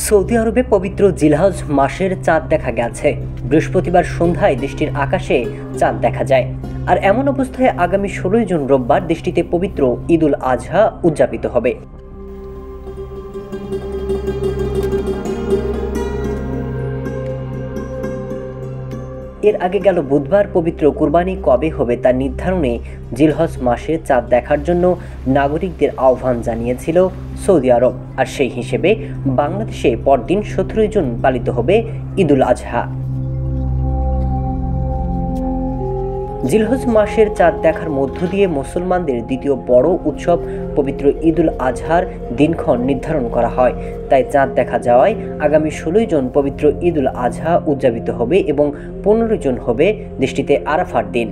Saudi আরবে পবিত্র জিলহজ মাসের চাঁদ দেখা গেছে। বৃহস্পতিবার সন্ধ্যায় দেশটির আকাশে চাঁদ দেখা যায়। আর এমন অবস্থায় আগামী 16 জুন রোববার দেশটিতে পবিত্র ঈদ উল আজহা উদযাপিত হবে। এর আগে গেল বুধবার পবিত্র কুরবানি কবে হবে তা নির্ধারণে জিলহজ মাসে চাঁদ দেখার জন্য নাগরিকদের আহ্বান জানিয়েছিল সৌদি আরব। আর সেই হিসেবে বাংলাদেশে পরদিন 17 জুন পালিত হবে ঈদ উল আজহা। জিলহজ মাসের চাঁদ দেখার মধ্য দিয়ে মুসলমানদের দ্বিতীয় বড় উৎসব পবিত্র ঈদ উল আজহার দিনক্ষণ নির্ধারণ করা হয়। তাই চাঁদ দেখা যাওয়ায় আগামী 16 জুন পবিত্র ঈদ উল আজহা উদযাপিত হবে এবং 15 জুন হবে দেশটিতে আরাফার দিন।